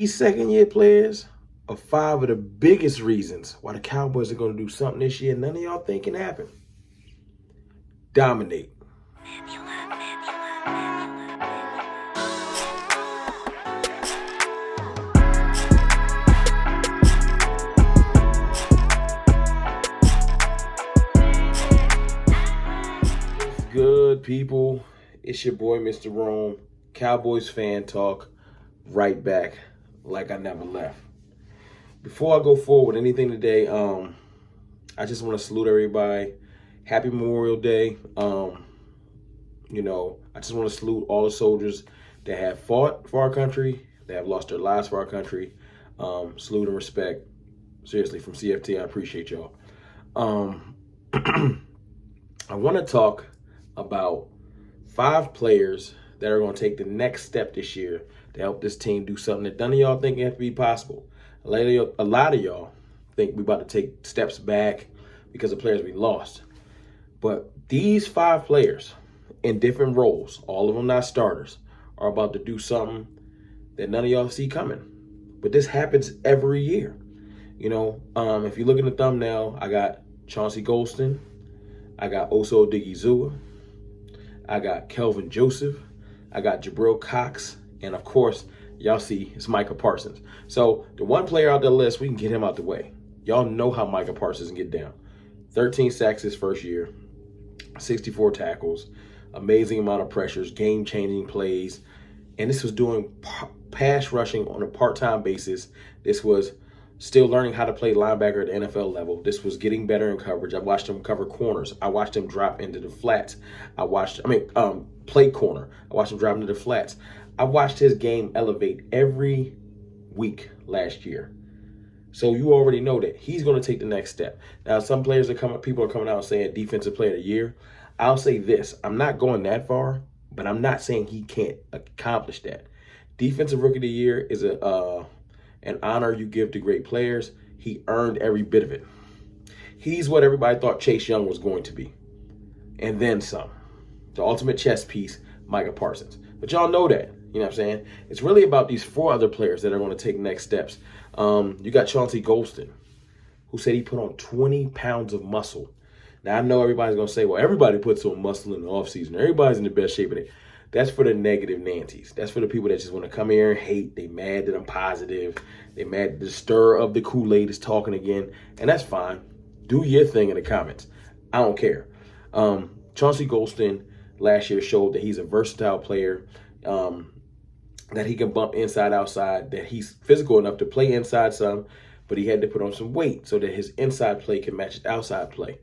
These second-year players are 5 of the biggest reasons why the Cowboys are going to do something this year none of y'all think can happen. Dominate. What's good, people? It's your boy, Mr. Rome. Cowboys fan talk. Right back like I never left. Before I go forward with anything today, I just want to salute everybody. Happy Memorial Day. I just want to salute all the soldiers that have fought for our country, that have lost their lives for our country. Salute and respect. Seriously, from CFT, I appreciate y'all. I want to talk about 5 players that are going to take the next step this year to help this team do something that none of y'all think has to be possible. A lot of y'all think we about to take steps back because of players we lost. But these 5 players in different roles, all of them not starters, are about to do something that none of y'all see coming. But this happens every year. If you look in the thumbnail, I got Chauncey Goldston, I got Osa Odighizuwa, I got Kelvin Joseph, I got Jabril Cox, and of course, y'all see it's Micah Parsons. So the one player out the list, we can get him out the way. Y'all know how Micah Parsons can get down. 13 sacks his first year, 64 tackles, amazing amount of pressures, game-changing plays. And this was doing pass rushing on a part-time basis. This was still learning how to play linebacker at the NFL level. This was getting better in coverage. I watched him cover corners. I watched him drop into the flats. Play corner. I watched him drop into the flats. I watched his game elevate every week last year. So you already know that he's going to take the next step. Now, some players people are coming out saying defensive player of the year. I'll say this. I'm not going that far, but I'm not saying he can't accomplish that. Defensive rookie of the year is an honor you give to great players. He earned every bit of it. He's what everybody thought Chase Young was going to be. And then some. The ultimate chess piece, Micah Parsons. But y'all know that. You know what I'm saying? It's really about these 4 other players that are going to take next steps. You got Chauncey Goldston, who said he put on 20 pounds of muscle. Now, I know everybody's going to say, well, everybody puts on muscle in the offseason. Everybody's in the best shape of it. That's for the negative Nancies. That's for the people that just want to come here and hate. They mad that I'm positive. They mad that the stir of the Kool-Aid is talking again. And that's fine. Do your thing in the comments. I don't care. Chauncey Goldston last year showed that he's a versatile player, that he can bump inside, outside, that he's physical enough to play inside some, but he had to put on some weight so that his inside play can match his outside play.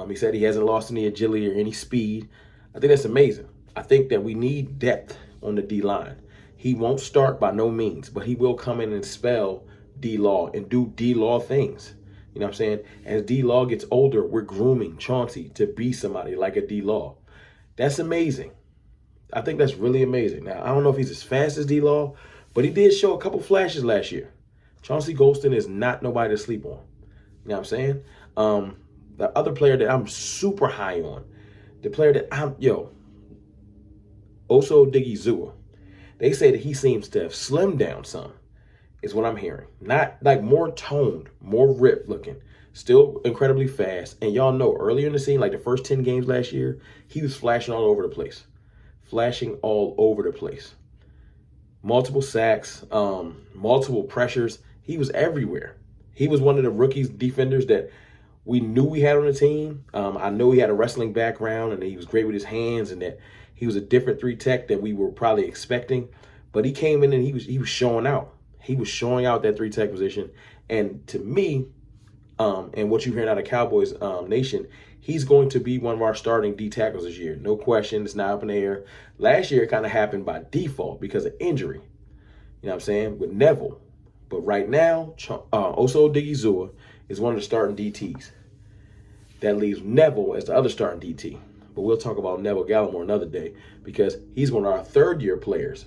He said he hasn't lost any agility or any speed. I think that's amazing. I think that we need depth on the D-line. He won't start by no means, but he will come in and spell D-Law and do D-Law things. You know what I'm saying? As D-Law gets older, we're grooming Chauncey to be somebody like a D-Law. That's amazing. I think that's really amazing. Now, I don't know if he's as fast as D-Law, but he did show a couple flashes last year. Chauncey Goldston is not nobody to sleep on. You know what I'm saying? The other player that I'm super high on, the player that Osa Odighizuwa. They say that he seems to have slimmed down some, is what I'm hearing. Not like more toned, more ripped looking, still incredibly fast. And y'all know earlier in the season, like the first 10 games last year, he was flashing all over the place. Flashing all over the place. Multiple sacks, multiple pressures. He was everywhere. He was one of the rookies defenders that we knew we had on the team. I know he had a wrestling background and he was great with his hands and that he was a different 3 tech than we were probably expecting. But he came in and he was showing out. He was showing out that 3 tech position. And to me, and what you're hearing out of Cowboys Nation, he's going to be one of our starting D tackles this year. No question. It's not up in the air. Last year, it kind of happened by default because of injury. You know what I'm saying? With Neville. But right now, Osa Odighizuwa is one of the starting DTs. That leaves Neville as the other starting DT. But we'll talk about Neville Gallimore another day because he's one of our 3rd-year players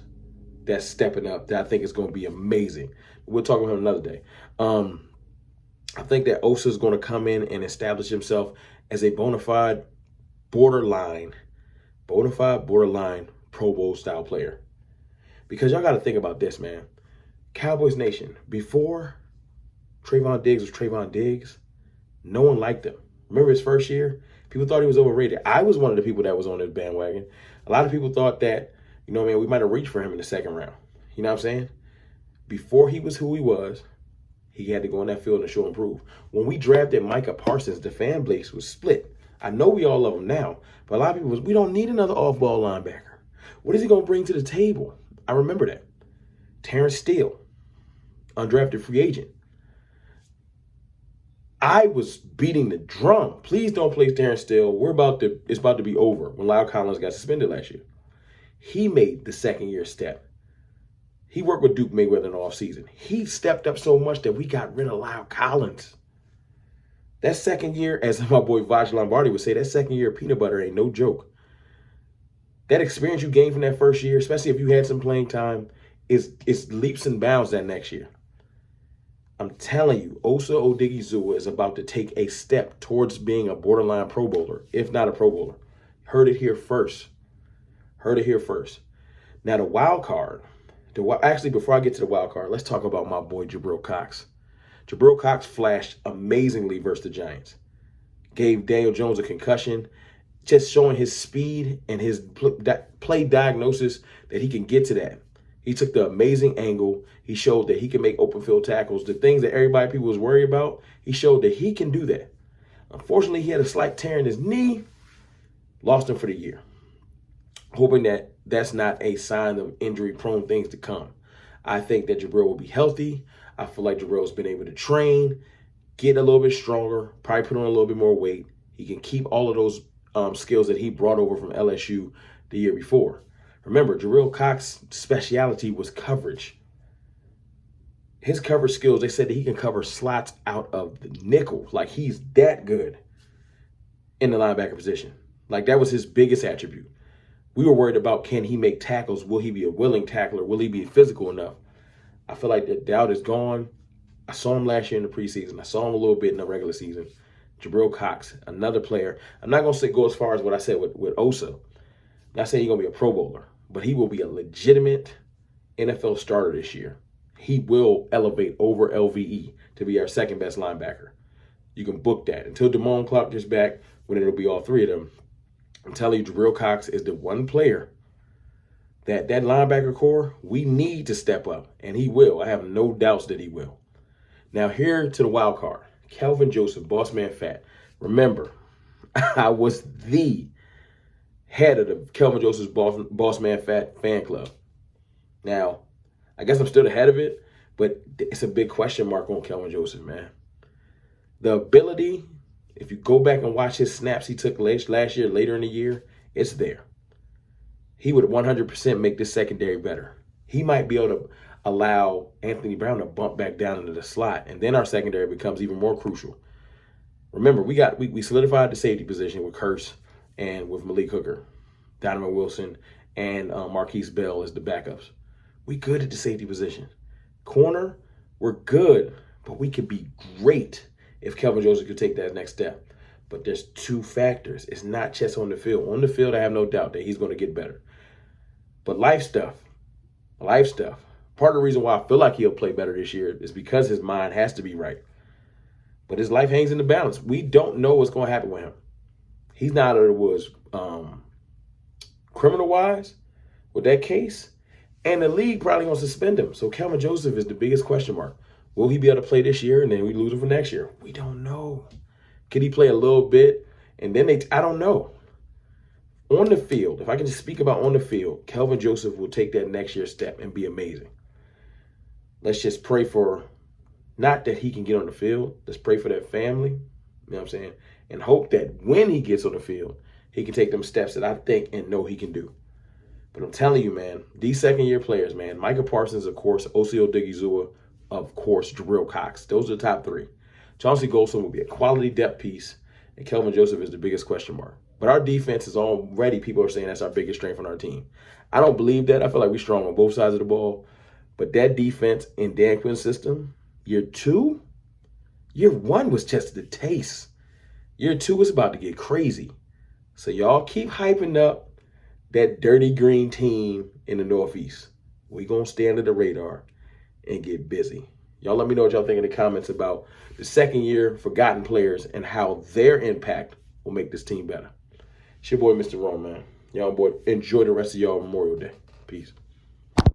that's stepping up that I think is going to be amazing. We'll talk about him another day. I think that Osa is going to come in and establish himself as a bona fide borderline Pro Bowl style player. Because y'all got to think about this, man. Cowboys Nation, before Trayvon Diggs was Trayvon Diggs, no one liked him. Remember his first year? People thought he was overrated. I was one of the people that was on his bandwagon. A lot of people thought that, we might have reached for him in the second round. You know what I'm saying? Before he was who he was, he had to go on that field and show and prove. When we drafted Micah Parsons, the fan base was split. I know we all love him now, but a lot of people was, we don't need another off-ball linebacker. What is he going to bring to the table? I remember that. Terrence Steele, undrafted free agent. I was beating the drum. Please don't play Terrence Steele. It's about to be over when Lyle Collins got suspended last year. He made the second year step. He worked with Duke Mayweather in the offseason. He stepped up so much that we got rid of Lyle Collins. That second year, as my boy Vaj Lombardi would say, that second year of peanut butter ain't no joke. That experience you gained from that first year, especially if you had some playing time, is leaps and bounds that next year. I'm telling you, Osa Odighizuwa is about to take a step towards being a borderline Pro Bowler, if not a Pro Bowler. Heard it here first. Heard it here first. Now, the wild card. Actually, before I get to the wild card, let's talk about my boy Jabril Cox. Jabril Cox flashed amazingly versus the Giants. Gave Daniel Jones a concussion, just showing his speed and his play diagnosis that he can get to that. He took the amazing angle. He showed that he can make open field tackles. The things that people was worried about, he showed that he can do that. Unfortunately, he had a slight tear in his knee. Lost him for the year. Hoping that that's not a sign of injury-prone things to come. I think that Jabril will be healthy. I feel like Jabril's been able to train, get a little bit stronger, probably put on a little bit more weight. He can keep all of those skills that he brought over from LSU the year before. Remember, Jabril Cox's speciality was coverage. His coverage skills, they said that he can cover slots out of the nickel. Like, he's that good in the linebacker position. Like, that was his biggest attribute. We were worried about, can he make tackles? Will he be a willing tackler? Will he be physical enough? I feel like the doubt is gone. I saw him last year in the preseason. I saw him a little bit in the regular season. Jabril Cox, another player. I'm not going to go as far as what I said with Osa. I'm not saying he's going to be a Pro Bowler, but he will be a legitimate NFL starter this year. He will elevate over LVE to be our second best linebacker. You can book that. Until Damone Clark gets back, when it'll be all three of them, I'm telling you, Jabril Cox is the one player that linebacker core, we need to step up, and he will. I have no doubts that he will. Now, here to the wild card. Kelvin Joseph, Boss Man Fat. Remember, I was the head of the Kelvin Joseph Boss Man Fat fan club. Now, I guess I'm still the head of it, but it's a big question mark on Kelvin Joseph, man. The ability, if you go back and watch his snaps he took last year, later in the year, it's there. He would 100% make this secondary better. He might be able to allow Anthony Brown to bump back down into the slot, and then our secondary becomes even more crucial. Remember, we solidified the safety position with Curse and with Malik Hooker, Donovan Wilson, and Marquise Bell as the backups. We good at the safety position. Corner, we're good, but we could be great if Kelvin Joseph could take that next step. But there's two factors. It's not just on the field. On the field, I have no doubt that he's going to get better. But life stuff. Part of the reason why I feel like he'll play better this year is because his mind has to be right. But his life hangs in the balance. We don't know what's going to happen with him. He's not out of the woods criminal-wise with that case. And the league probably going to suspend him. So Kelvin Joseph is the biggest question mark. Will he be able to play this year and then we lose him for next year? We don't know. Can he play a little bit? And then I don't know. On the field, if I can just speak about on the field, Kelvin Joseph will take that next year step and be amazing. Let's just pray for, not that he can get on the field. Let's pray for that family. You know what I'm saying? And hope that when he gets on the field, he can take them steps that I think and know he can do. But I'm telling you, man, these second-year players, man, Micah Parsons, of course, Osa Odighizuwa, of course, Jabril Cox. Those are the top three. Chauncey Goldston will be a quality depth piece, and Kelvin Joseph is the biggest question mark. But our defense is already, people are saying that's our biggest strength on our team. I don't believe that. I feel like we're strong on both sides of the ball. But that defense in Dan Quinn's system, year 2, year 1 was just the taste. Year 2 is about to get crazy. So y'all keep hyping up that dirty green team in the Northeast. We're going to stay under the radar. and get busy. Y'all let me know what y'all think in the comments about the second-year forgotten players and how their impact will make this team better. It's your boy, Mr. Rome, man. Y'all boy, enjoy the rest of y'all Memorial Day. Peace.